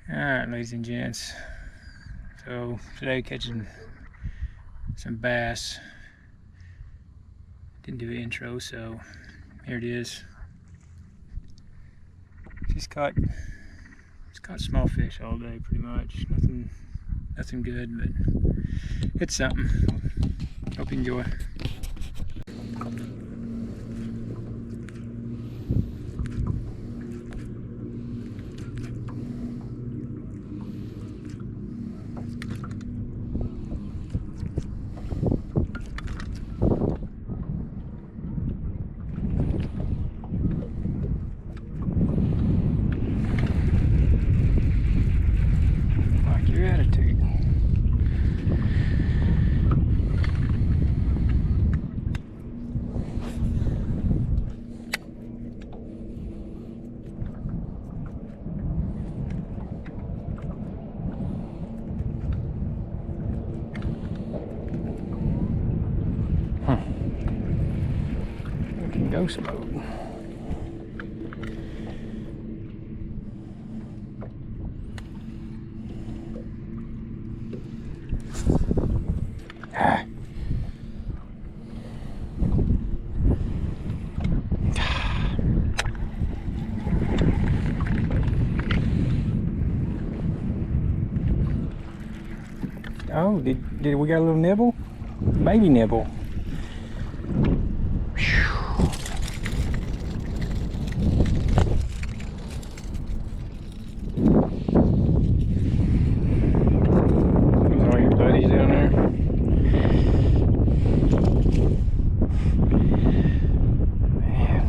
Alright, ladies and gents, so today catching some bass. Didn't do an intro, so here it is. Just caught small fish all day, pretty much. Nothing good, but it's something. Hope you enjoy. Like your attitude. We can ghost mode. Oh, did we got a little nibble? Baby nibble. There's all your buddies down there. Man,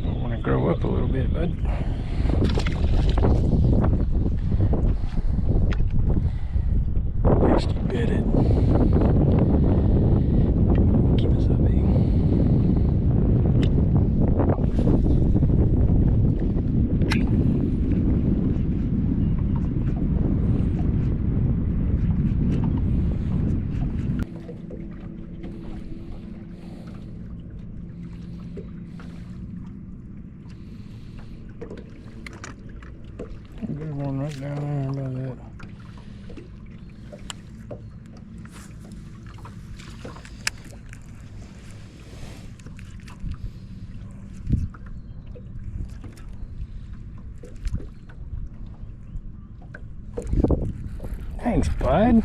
I want to grow up a little bit, bud. Next you bit it. Keep us up, Good one right down there by that. Thanks, bud.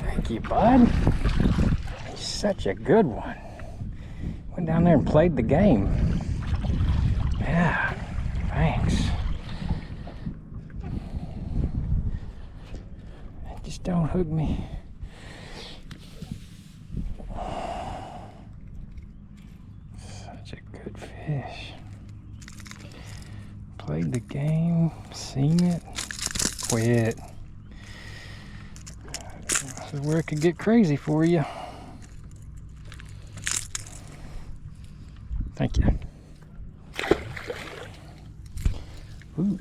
Thank you, bud. He's such a good one. Went down there and played the game. Yeah, thanks. Just don't hook me. Such a good fish. Played the game, seen it, quit. This is where it could get crazy for you. Thank you. Ooh.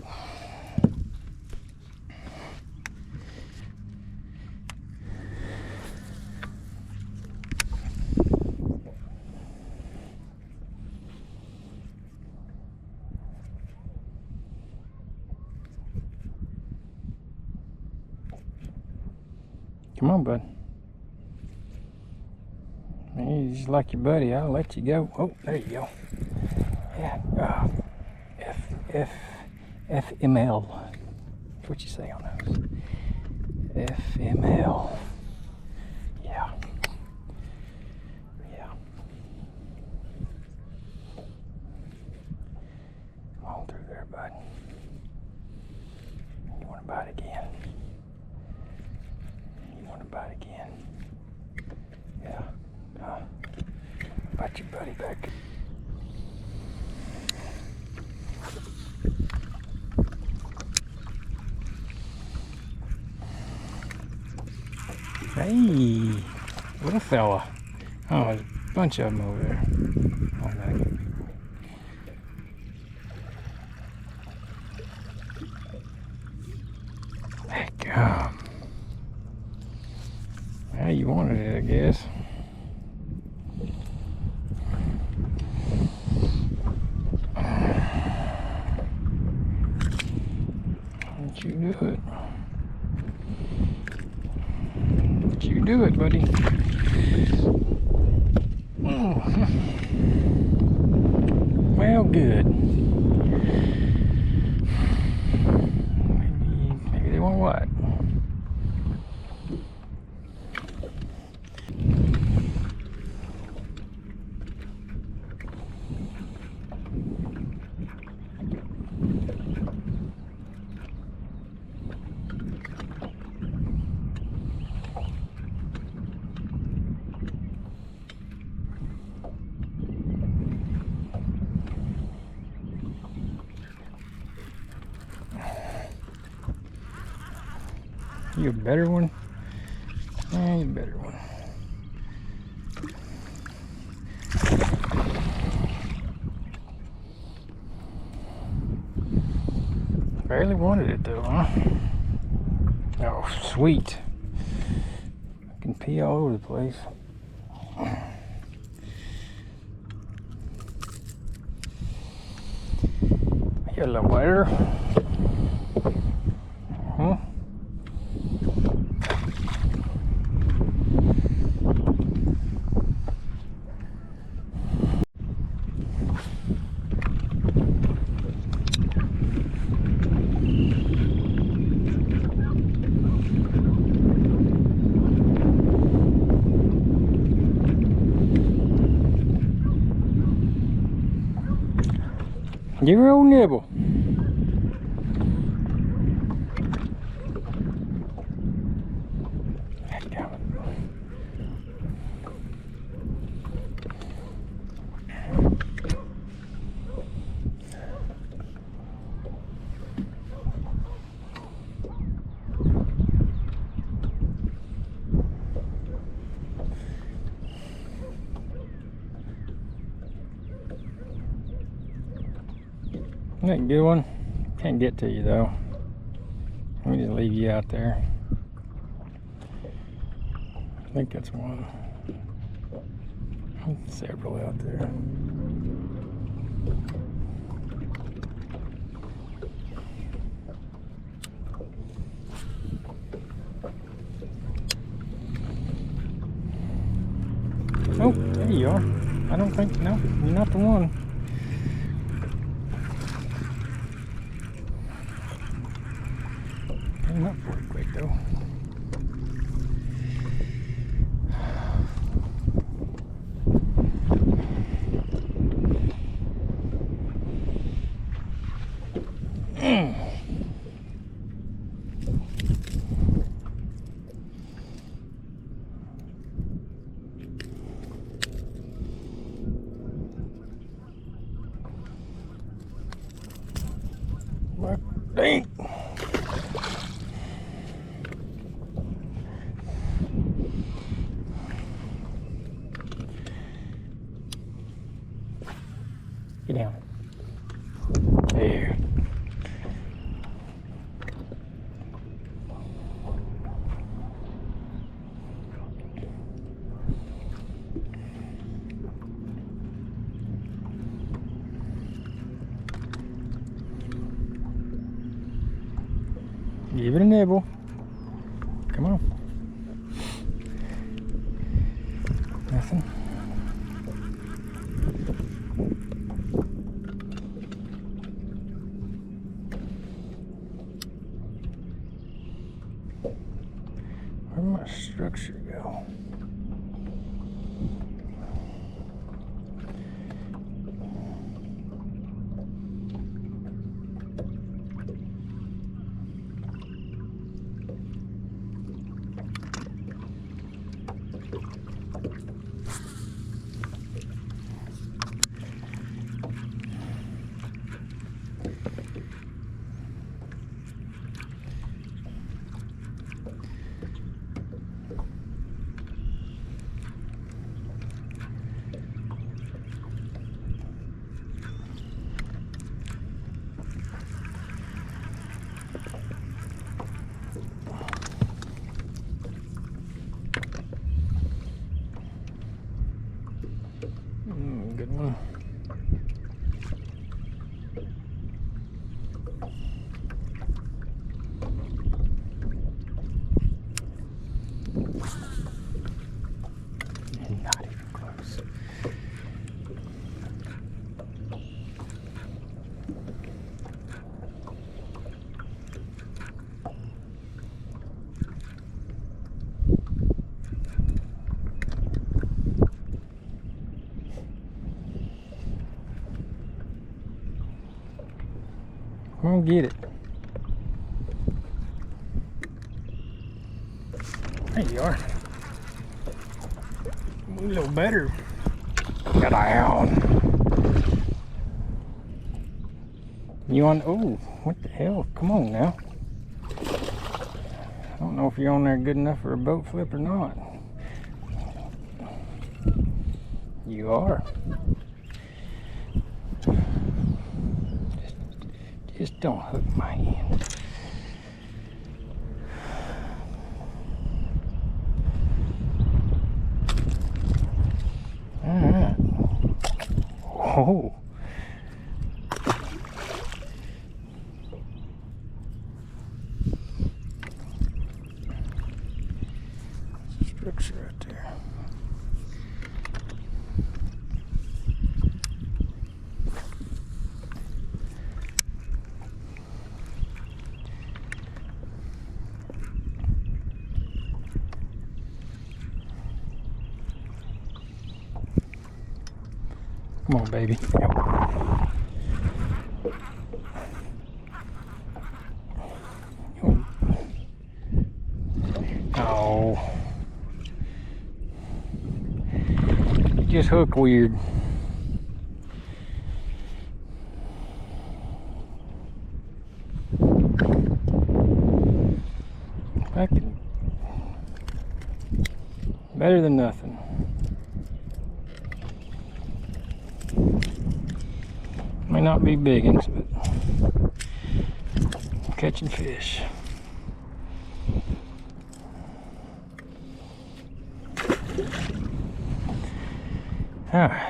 Come on, bud. He's just like your buddy. I'll let you go. Oh, there you go. Yeah. FML. That's what you say on those. FML. Yeah. Yeah. Come on through there, bud. You want to bite again? You want to bite again? Yeah. Bite your buddy back. Hey, little fella. Oh, there's a bunch of them over there. Oh, no. Heck, yeah, you wanted it, I guess. You do it. You do it, buddy. Well, good. Maybe they want what? You a better one? Yeah, you a better one. Barely wanted it though, huh? Oh, sweet. I can pee all over the place. You're a little lighter. Huh? Give her a old nibble. Isn't that a good one? Can't get to you though. Let me just leave you out there. I think that's one. Several out there. Oh, there you are. I don't think, no, you're not the one. Came up pretty quick though. Dang. Get down. There. Give it a nibble. Come on. Nothing. Where'd my structure go? Come on, get it. There you are. A little better. Get down. You on? Oh, what the hell? Come on now. I don't know if you're on there good enough for a boat flip or not. You are. Just don't hook my hand. All right. Oh. Structure right there. Come on, baby. Oh. You just hook weird. I can. Better than nothing. May not be big ones, but catching fish. All right.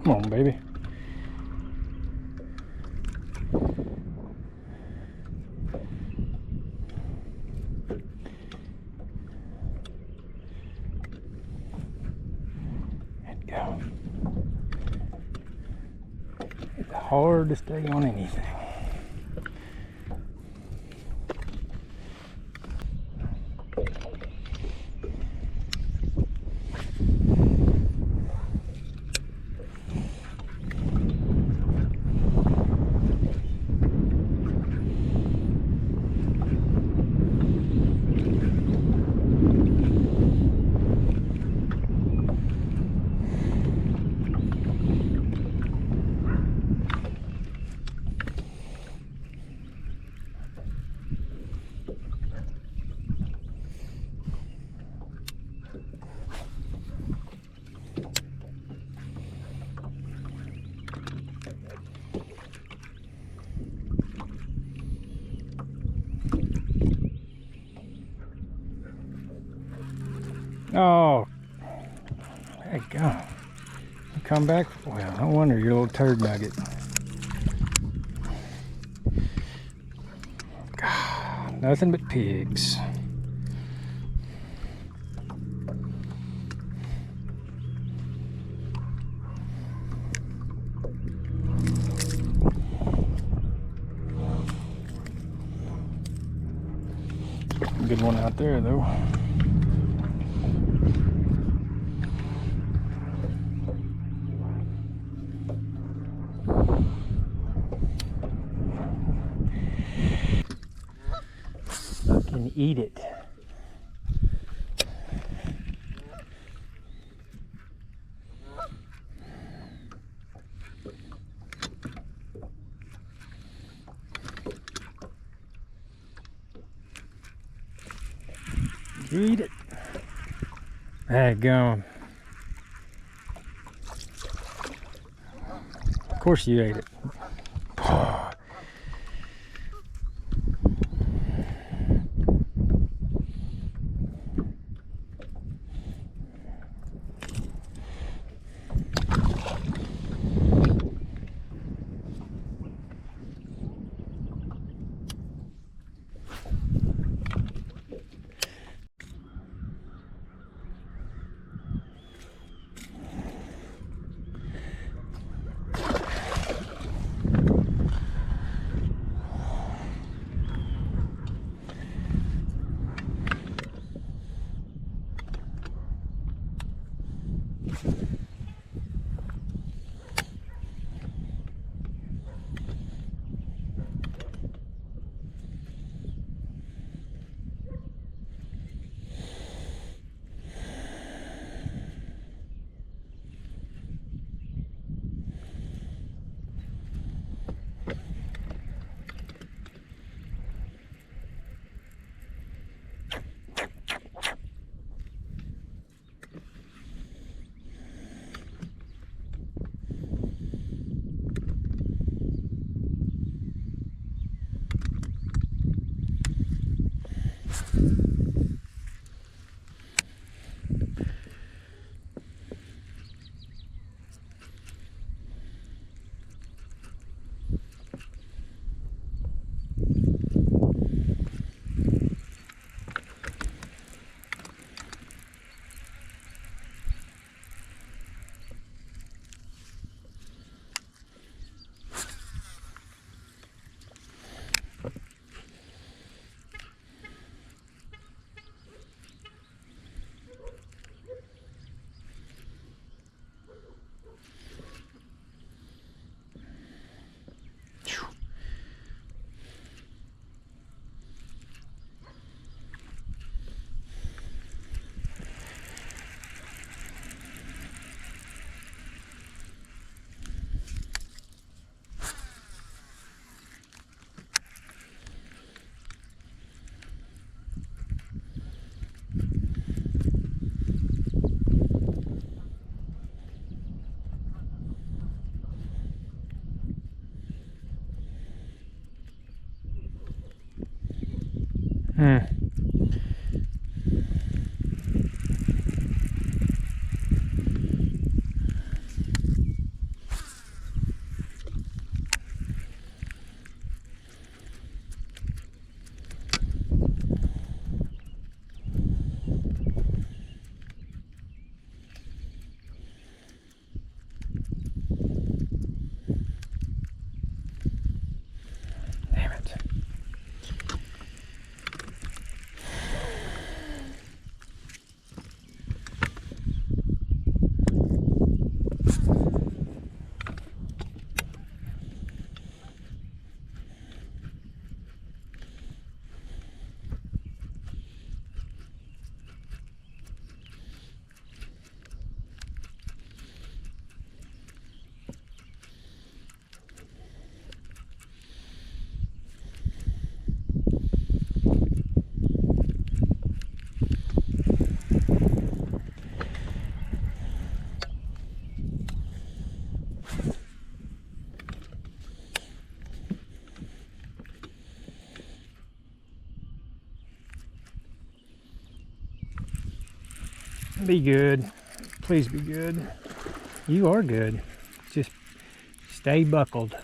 Come on, baby. There you go. It's hard to stay on anything. Oh, there you go. You come back. Well, no wonder you're a little turd nugget. God, nothing but pigs. Good one out there, though. Fucking eat it. Eat it. Daggone. Of course you ate it. Hmm. Damn it. Be good. Please be good. You are good. Just stay buckled.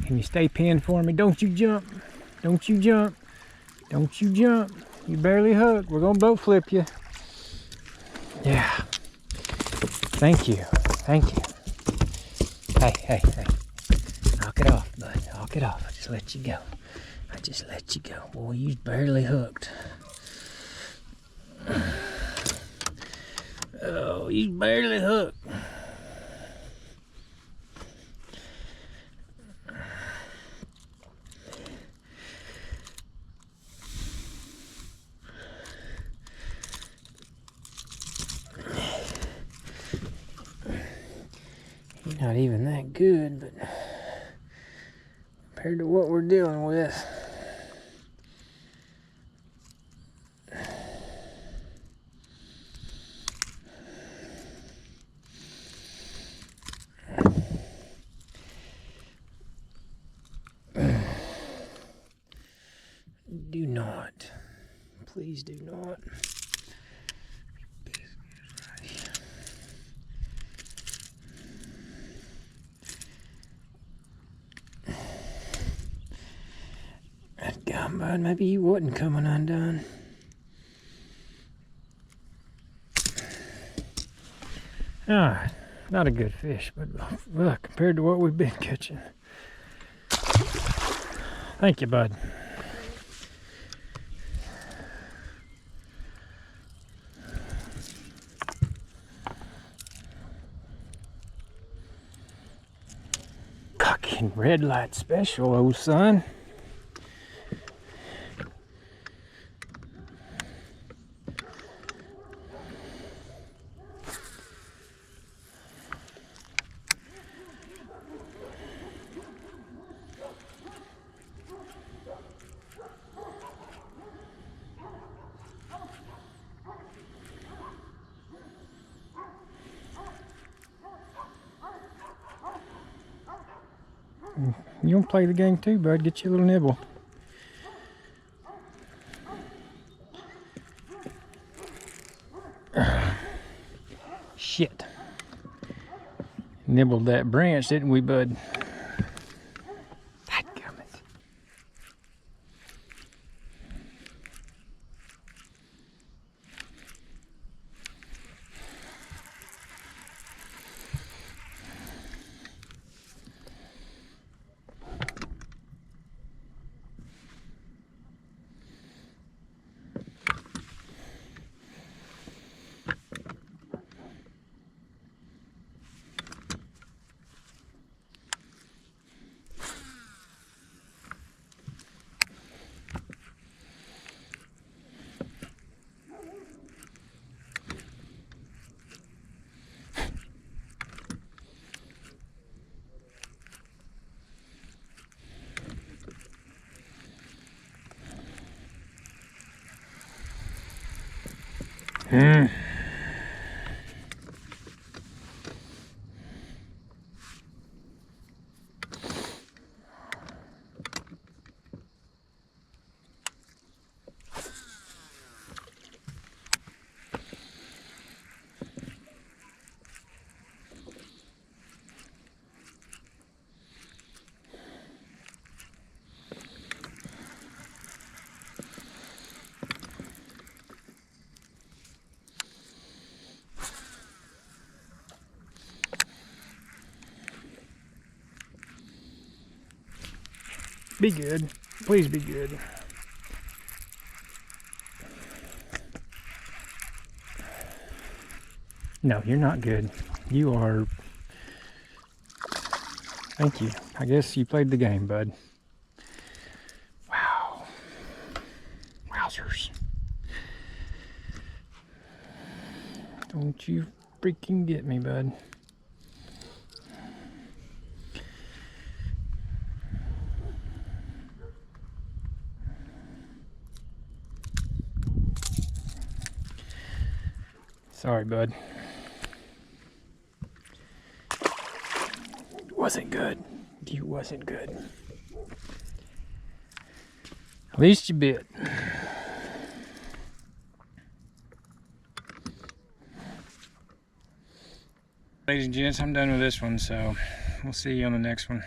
Can you stay pinned for me? Don't you jump. Don't you jump. Don't you jump. You barely hooked. We're gonna boat flip you. Yeah. Thank you. Thank you. Hey, hey, hey. Knock it off, bud. Knock it off. I just let you go. I just let you go. Boy, you barely hooked. Oh, you barely hooked. You're not even that good, but compared to what we're dealing with. Do not. Please do not. God, bud, maybe you wasn't coming undone. Ah, not a good fish, but look, compared to what we've been catching. Thank you, bud. Fucking red light special, old son. You want to play the game too, bud? Get you a little nibble. Shit. Nibbled that branch, didn't we, bud? Dadgummit. Be good. Please be good. No, you're not good. You are... Thank you. I guess you played the game, bud. Wow. Wowzers. Don't you freaking get me, bud. Sorry, bud. Wasn't good. You wasn't good. At least you bit. Ladies and gents, I'm done with this one, so we'll see you on the next one.